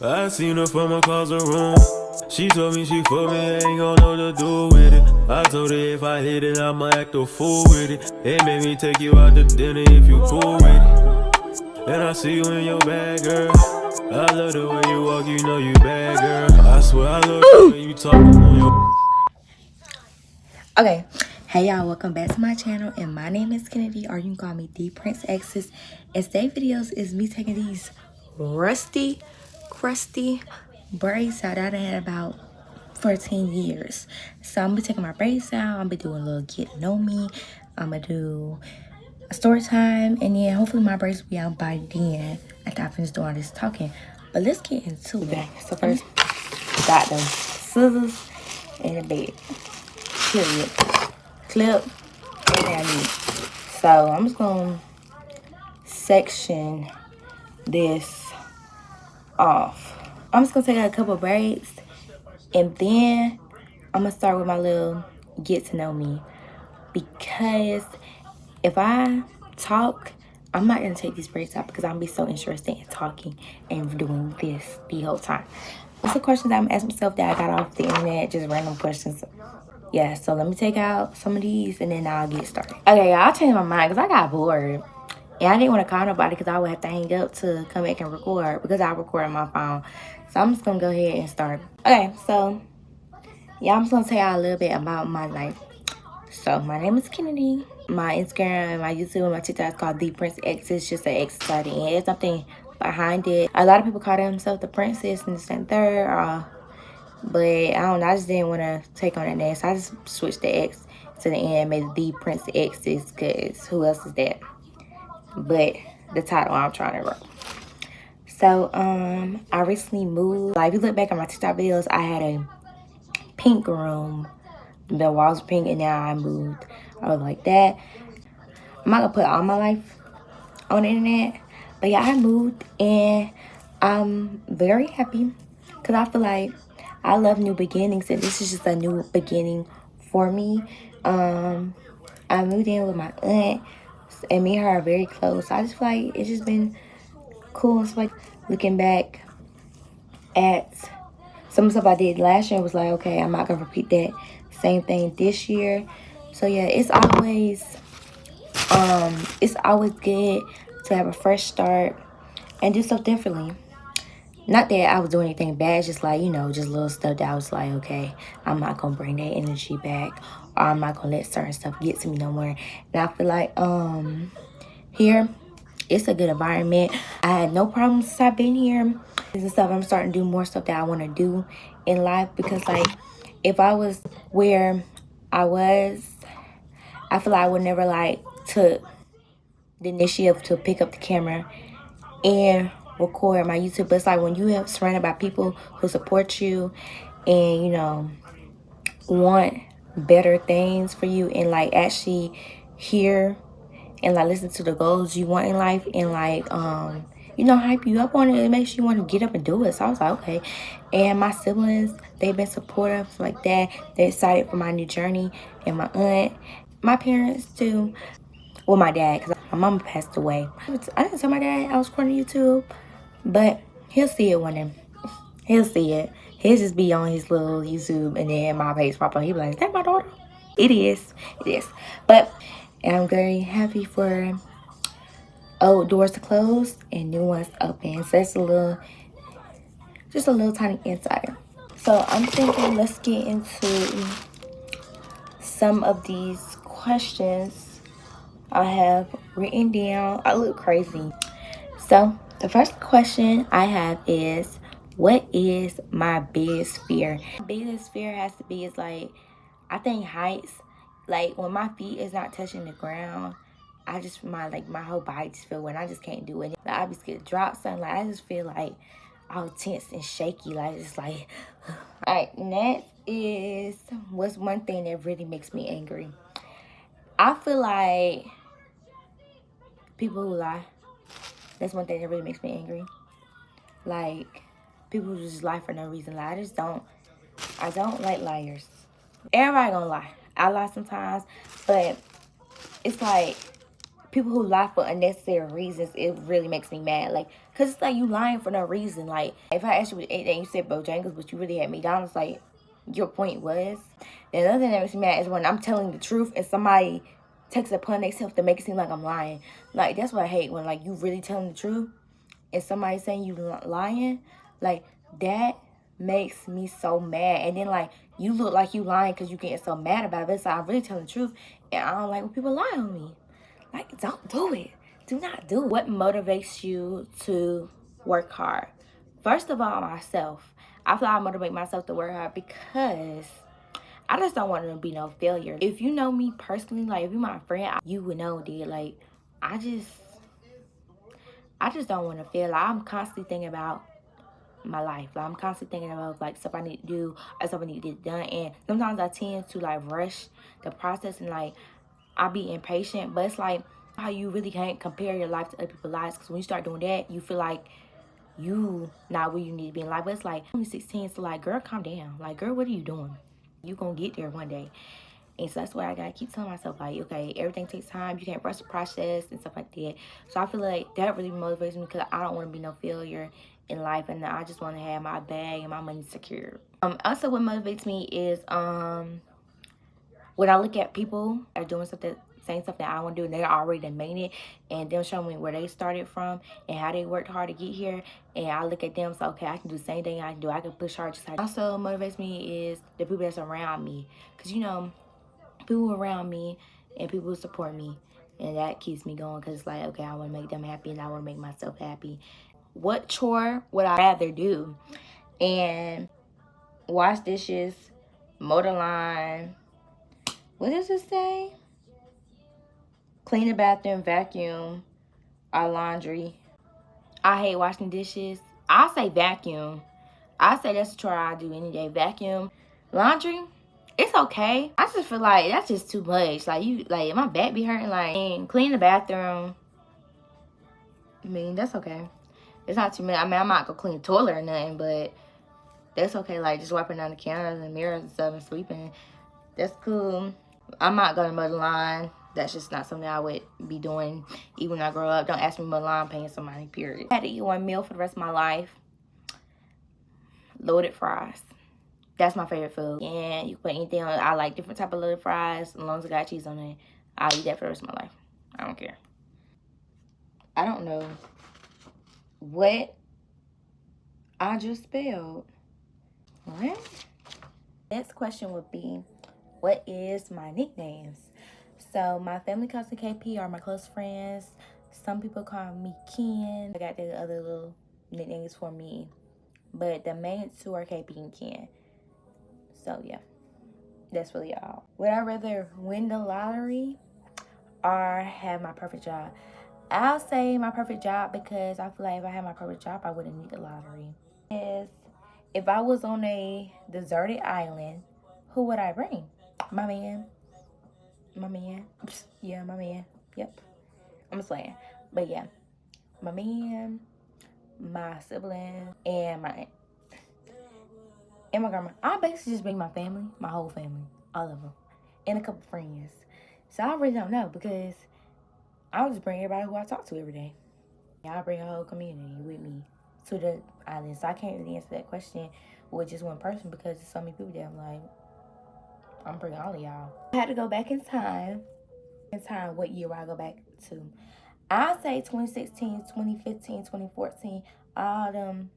I seen her from across the room. She told me she for me, ain't gon' know what to do with it. I told her if I hit it, I'ma act a fool with it. It made me take you out to dinner if you cool with it. And I see you in your bag, girl. I love the way you walk, you know you bad, girl. I swear I love the way you talk on your... Okay, hey y'all, welcome back to my channel, and my name is Kennedy, or you can call me the Prince X's. And today's videos is me taking these rusty, crusty braids out that I had about 14 years. So I'm gonna be taking my braids out. I'm gonna be doing a little get to know me. I'm gonna do a story time, and then hopefully my braids will be out by then after I finish doing all this talking. But let's get into it. So first, got the scissors and the bed. Period. Clip, everything I need. So I'm just gonna section this off. I'm just gonna take out a couple braids, and then I'm gonna start with my little get to know me, because if I talk, I'm not gonna take these braids out because I'm gonna be so interested in talking and doing this the whole time. What's the questions I'm asking myself that I got off the internet, just random questions. Yeah, so let me take out some of these and then I'll get started. Okay, y'all, I changed my mind because I got bored. And I didn't want to call nobody because I would have to hang up to come back and record because I record on my phone. So I'm just going to go ahead and start. Okay, so yeah, I'm just going to tell y'all a little bit about my life. So my name is Kennedy. My Instagram, my YouTube, and my TikTok is called The Prince X. It's just an X at the end. There's something behind it. A lot of people call themselves the princess and this and third. But I don't know, I just didn't want to take on that name. So I just switched the X to the end and made it The Prince X's, because who else is that? But the title I'm trying to write. So, I recently moved. Like, if you look back at my TikTok videos, I had a pink room. The walls were pink, and now I moved. I was like that. I'm not going to put all my life on the internet. But yeah, I moved, and I'm very happy because I feel like I love new beginnings, and this is just a new beginning for me. I moved in with my aunt, and me and her are very close. So I just feel like it's just been cool. It's like looking back at some stuff I did last year, was like, okay, I'm not gonna repeat that same thing this year. So yeah, it's always good to have a fresh start and do stuff differently. Not that I was doing anything bad, just like, you know, just little stuff that I was like, okay, I'm not gonna bring that energy back, or I'm not gonna let certain stuff get to me no more. And I feel like here it's a good environment. I had no problems since I've been here. This is stuff I'm starting to do more stuff that I want to do in life, because like if I was where I was, I feel like I would never like took the initiative to pick up the camera and record my YouTube. But it's like when you have surrounded by people who support you and, you know, want better things for you, and like actually hear and like listen to the goals you want in life, and like you know, hype you up on it, it makes you want to get up and do it. So I was like, okay. And my siblings, they've been supportive like that. They're excited for my new journey. And my aunt, my parents too. Well, my dad, because my mama passed away. I didn't tell my dad I was recording YouTube, but he'll see it one day. He'll see it. He'll just be on his little YouTube, and then my page pop up. He'll be like, is that my daughter? It is. It is. But and I'm very happy for old doors to close and new ones open. So that's just a little tiny insider. So I'm thinking let's get into some of these questions I have written down. I look crazy. So the first question I have is, what is my biggest fear? My biggest fear has to be is like, I think heights. Like when my feet is not touching the ground, I just my whole body just feel weird. I just can't do it. Like, I be scared to drop something. Like I just feel like all tense and shaky. Like it's like alright, next is what's one thing that really makes me angry. I feel like people who lie. That's one thing that really makes me angry. Like people who just lie for no reason. Like I don't like liars. Everybody gonna lie. I lie sometimes, but it's like people who lie for unnecessary reasons, it really makes me mad. Like, cause it's like you lying for no reason. Like, if I asked you and you said Bojangles, but you really had McDonald's, like, your point was. And another thing that makes me mad is when I'm telling the truth and somebody takes it upon themselves to make it seem like I'm lying. Like, that's what I hate, when like you really telling the truth and somebody saying you lying. Like, that makes me so mad. And then like you look like you lying because you getting so mad about it. So I'm really telling the truth, and I don't like when people lie on me. Like, don't do it. Do not do it. What motivates you to work hard? First of all, myself. I feel I motivate myself to work hard because I just don't want to be no failure. If you know me personally, like if you're my friend, you would know, dude. Like, I just don't want to fail. Like, I'm constantly thinking about my life. Like, I'm constantly thinking about like stuff I need to do or stuff I need to get done. And sometimes I tend to like rush the process and like I'll be impatient. But it's like how you really can't compare your life to other people's lives, because when you start doing that, you feel like you not where you need to be in life. But it's like I'm only 16, so like, girl, calm down. Like, girl, what are you doing? You gonna get there one day. And so that's why I gotta keep telling myself, like, okay, everything takes time. You can't rush the process and stuff like that. So I feel like that really motivates me, because I don't want to be no failure in life, and I just want to have my bag and my money secured. Also, what motivates me is when I look at people that are doing something, saying something I want to do, and they're already done made it, and them showing me where they started from and how they worked hard to get here, and I look at them, so okay, I can do the same thing I can do. I can push hard just like. Also motivates me is the people that's around me, because you know, people around me and people who support me, and that keeps me going, because it's like, okay, I want to make them happy and I want to make myself happy. What chore would I rather do? And wash dishes, mow the lawn, what does it say? Clean the bathroom, vacuum, or laundry. I hate washing dishes. I'll say vacuum. I say that's a chore I do any day. Vacuum. Laundry, it's okay. I just feel like that's just too much. Like my back be hurting. Like, and clean the bathroom, I mean, that's okay. It's not too much. I mean, I'm not gonna clean the toilet or nothing, but that's okay. Like, just wiping down the counters and mirrors and stuff and sweeping, that's cool. I'm not gonna mow the lawn. That's just not something I would be doing even when I grow up. Don't ask me to mow the lawn, paying somebody, period. I had to eat one meal for the rest of my life. Loaded fries. That's my favorite food. And you can put anything on. I like different type of loaded fries. As long as it got cheese on it, I'll eat that for the rest of my life. I don't care. I don't know what I just spelled. What? Next question would be, what is my nicknames? So my family calls me KP, are my close friends. Some people call me Ken. I got the other little nicknames for me, but the main two are KP and Ken. So yeah, that's really all. Would I rather win the lottery or have my perfect job? I'll say my perfect job, because I feel like if I had my perfect job, I wouldn't need the lottery. If I was on a deserted island, who would I bring? My man. Yeah, my man. Yep. I'm just playing. But yeah, my man, my siblings, and my grandma. I basically just bring my family, my whole family, all of them, and a couple friends. So I really don't know, because I'll just bring everybody who I talk to every day. I'll bring a whole community with me to the island. So I can't really answer that question with just one person, because there's so many people there. I'm like, I'm bringing all of y'all. I had to go back in time. What year would I go back to? I'd say 2016, 2015, 2014. All them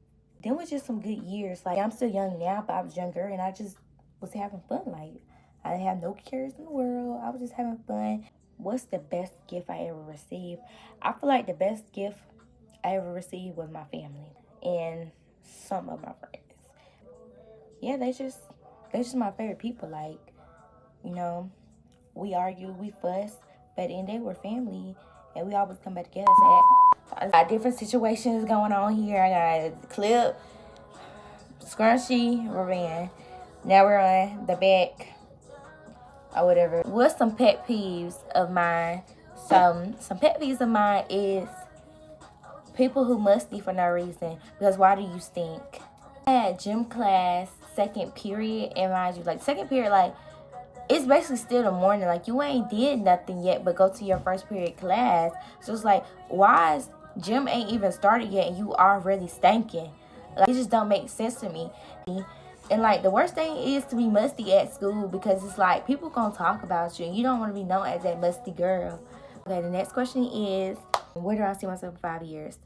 was just some good years. Like, I'm still young now, but I was younger, and I just was having fun. Like, I didn't have no cares in the world. I was just having fun. What's the best gift I ever received? I feel like the best gift I ever received was my family and some of my friends. Yeah, they just my favorite people. Like, you know, we argue, we fuss, but in the end, we're family, and we always come back together. So I got different situations going on here. I got a clip, scrunchy, revenge. Now we're on the back or whatever. What's some pet peeves of mine? Some pet peeves of mine is people who musty for no reason. Because why do you stink? I had gym class second period, and mind you, like second period, like it's basically still the morning. Like, you ain't did nothing yet but go to your first period class. So it's like, why is gym ain't even started yet and you already stanking? Like, it just don't make sense to me. And like, the worst thing is to be musty at school, because it's like people gonna talk about you and you don't want to be known as that musty girl. Okay, the next question is, where do I see myself in 5 years?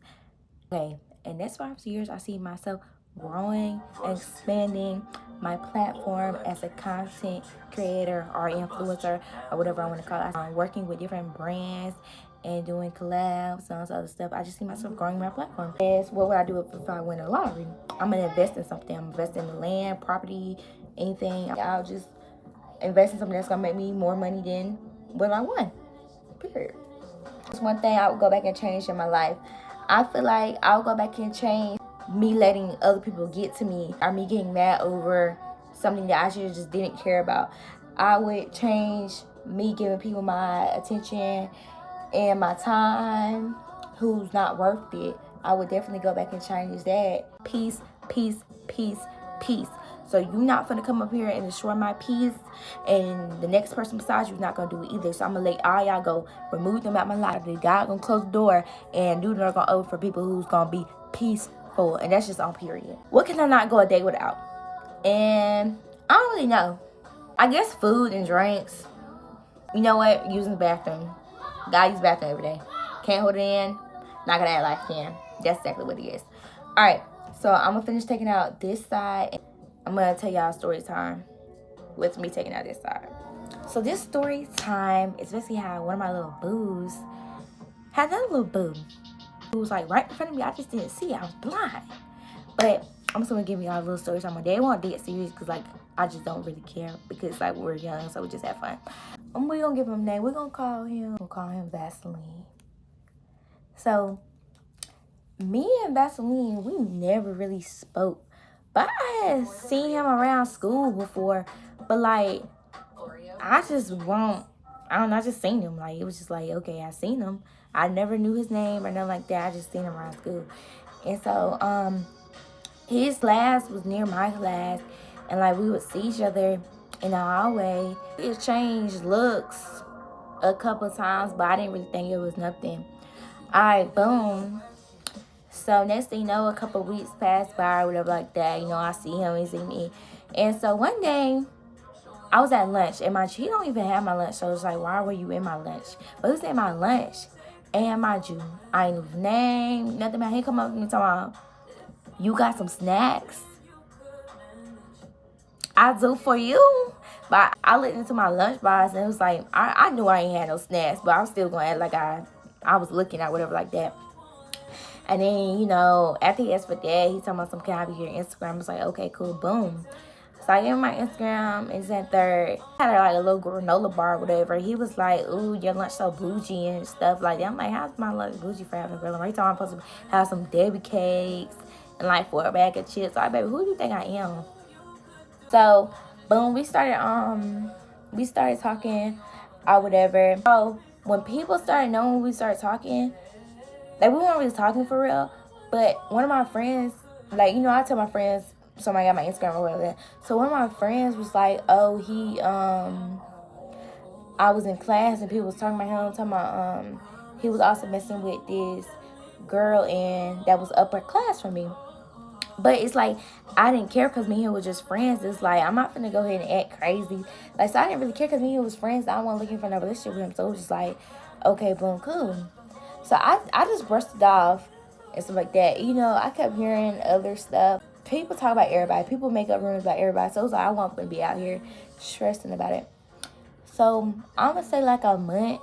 Okay, in next 5 years, I see myself growing and expanding my platform as a content creator or influencer or whatever I want to call it. I'm working with different brands and doing collabs and all this other stuff. I just see myself growing my platform. Yes, what would I do if I win a lottery? I'm gonna invest in something. I'm investing in land, property, anything. I'll just invest in something that's gonna make me more money than what I won. Period. That's one thing I would go back and change in my life. I feel like I'll go back and change me letting other people get to me, or me getting mad over something that I should have just didn't care about. I would change me giving people my attention and my time who's not worth it. I would definitely go back and change that. Peace, peace, peace, peace. So you're not gonna come up here and destroy my peace, and the next person besides you is not gonna do it either. So I'm gonna let all y'all go, remove them out my life. God gonna close the door and do the door gonna open for people who's gonna be peaceful, and that's just on period. What can I not go a day without? And I don't really know. I guess food and drinks. You know what? Using the bathroom. God use the bathroom every day. Can't hold it in. Not gonna act like I can. That's exactly what it is. Alright, so I'm gonna finish taking out this side. I'm gonna tell y'all story time with me taking out this side. So this story time is basically how one of my little boos had another little boo. Who was like right in front of me. I just didn't see it. I was blind. But I'm just gonna give y'all a little story time. They won't get serious because like I just don't really care, because like we're young, so we just have fun. We're gonna give him a name. We're gonna call him Vaseline. So me and Vaseline, we never really spoke. But I had seen him around school before. But like, I just seen him. Like, it was just like, okay, I seen him. I never knew his name or nothing like that. I just seen him around school. And so, his class was near my class. And like, we would see each other in the hallway. It changed looks a couple times, but I didn't really think it was nothing. Alright, boom. So next thing you know, a couple weeks passed by or whatever like that. You know, I see him, he see me. And so one day, I was at lunch. And he don't even have my lunch. So it's like, why were you in my lunch? But he was in my lunch. And mind you, I ain't know his name, nothing about. He come up to me talking about, you got some snacks? I do for you. But I looked into my lunchbox and it was like, I knew I ain't had no snacks. But I was still going to act like I was looking at whatever like that. And then, you know, after he asked for that, he's talking about some, can I be your Instagram? I was like, okay, cool, boom. So I gave him my Instagram and sent third. I had like a little granola bar or whatever. He was like, ooh, your lunch so bougie and stuff like that. I'm like, how's my lunch bougie for having a granola bar? He told me I'm supposed to have some Debbie cakes and like 4 bag of chips. Like, baby, who do you think I am? So, boom, we started talking or whatever. So when people started knowing we started talking, like, we weren't really talking for real, but one of my friends, like, you know, I tell my friends, somebody got my Instagram or whatever. So one of my friends was like, oh, I was in class and people was talking about him, talking about, he was also messing with this girl and that was upper class from me. But it's like, I didn't care because me and him were just friends. It's like, I'm not finna go ahead and act crazy. Like, so I didn't really care because me and him was friends. I wasn't looking for no relationship with him. So it was just like, okay, boom, cool. So I just brushed it off and stuff like that. You know, I kept hearing other stuff. People talk about everybody. People make up rumors about everybody. So it was like, I wasn't going to be out here stressing about it. So I'm going to say like a month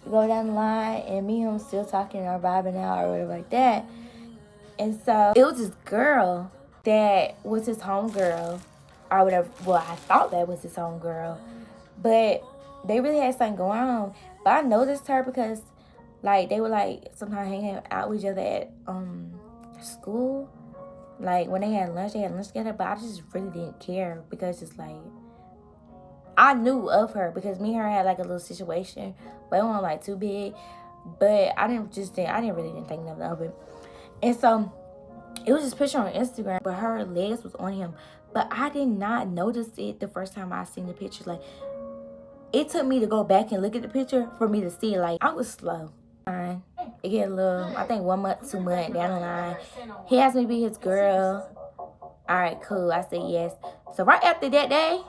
to go down the line. And me and him still talking or vibing out or whatever like that. And so it was this girl that was his homegirl or whatever. Well, I thought that was his homegirl. But they really had something going on. But I noticed her because like, they were, like, sometimes hanging out with each other at school. Like, when they had lunch together. But I just really didn't care because it's, like, I knew of her because me and her had, like, a little situation. But it wasn't, like, too big. But I didn't really think nothing of it. And so, It was just a picture on Instagram, but her legs was on him. But I did not notice it the first time I seen the picture. Like, it took me to go back and look at the picture for me to see it. Like, I was slow. It get a little, I think 1 month, 2 months down the line. He asked me to be his girl. All right, cool. I said yes. So right after that day,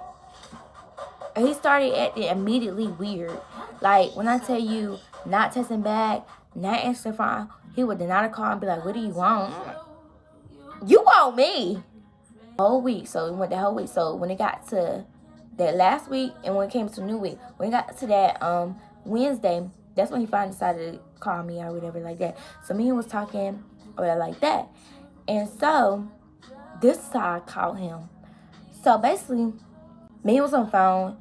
he started acting immediately weird. Like, when I tell you, not texting back, not answering phone, he would deny the call and be like, what do you want? You want me? Whole week. So we went the whole week. So when it got to that last week and when it came to new week, when it got to that Wednesday, that's when he finally decided to call me or whatever like that. So me and him was talking or like that. And so this is how I called him. So basically, me was on the phone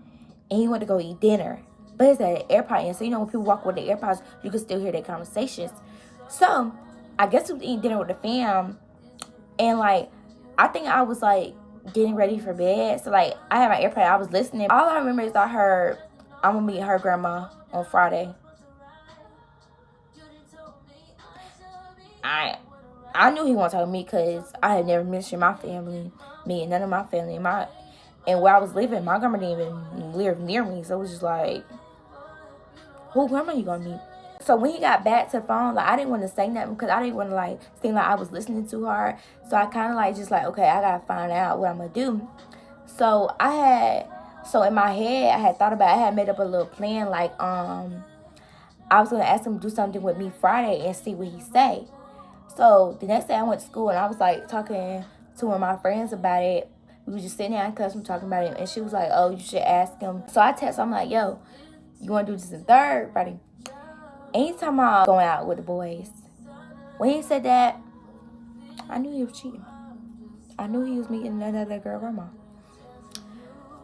and he went to go eat dinner. But it's at an airport. And so, you know, when people walk with the AirPods, you can still hear their conversations. So I guess he was eating dinner with the fam. And like, I think I was like getting ready for bed. So like, I had my AirPod, I was listening. All I remember is I heard, I'm gonna meet her grandma on Friday. I knew he wanted to talk to me because I had never mentioned my family, me and none of my family. And where I was living, my grandma didn't even live near me. So it was just like, who grandma you gonna meet? So when he got back to the phone, like, I didn't want to say nothing because I didn't want to like seem like I was listening too hard. So I kind of like just like, okay, I gotta find out what I'm gonna do. So in my head, I had thought about it. I had made up a little plan, like I was gonna ask him to do something with me Friday and see what he say. So the next day I went to school and I was like talking to one of my friends about it. We were just sitting there in class and talking about it, and she was like, oh, you should ask him. So I texted, I'm like, yo, you want to do this in third, Friday? Anytime I'm going out with the boys, when he said that, I knew he was cheating. I knew he was meeting another girl grandma.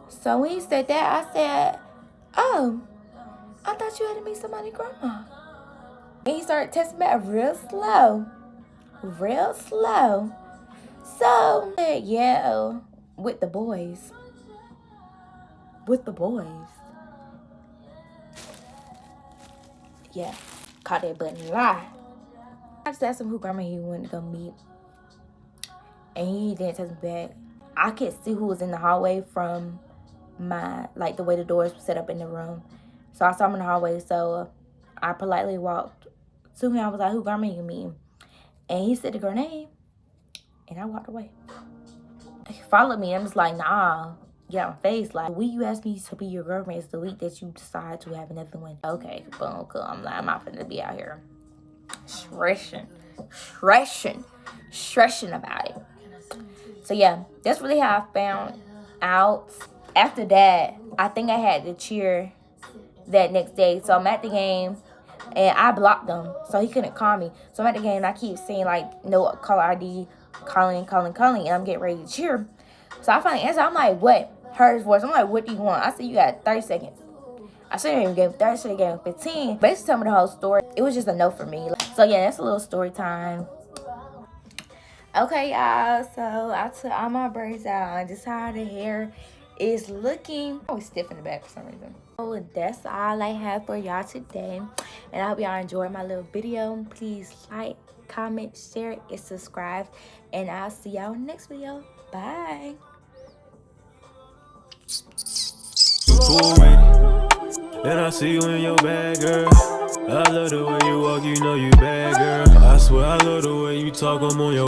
So when he said that, I said, oh, I thought you had to meet somebody's grandma. And he started texting back real slow. Real slow. So, yeah, with the boys. With the boys. Yeah, caught that button lie. I just asked him who grandma he wanted to go meet. And he didn't text me back. I could see who was in the hallway from my, like, the way the doors were set up in the room. So I saw him in the hallway. So I politely walked to him. I was like, who grandma you meeting? And he said the girl name. And I walked away. He followed me. I'm just like, nah. Get out my face. Like, the week you asked me to be your girlfriend is the week that you decide to have another one. Okay, boom, cool. I'm like, I'm not finna be out here stressing about it. So yeah, that's really how I found out. After that, I think I had to cheer that next day. So I'm at the game and I blocked him, so he couldn't call me. So I'm at the game and I keep seeing like no caller ID, calling, and I'm getting ready to cheer. So I finally answer. I'm like, what? Heard his voice. I'm like, what do you want? I said, you got 30 seconds. I shouldn't even give 30, I should have gave him 15. Basically tell me the whole story. It was just a no for me. So yeah, that's a little story time. Okay, y'all, so I took all my braids out and just how the hair is looking. I was stiff in the back for some reason. So that's all I have for y'all today. And I hope y'all enjoyed my little video. Please like, comment, share, and subscribe. And I'll see y'all in the next video. Bye. Cool with it. And I see you in your bag, girl. I love the way you walk, you know you bad, girl. I swear I love the way you talk, I'm on your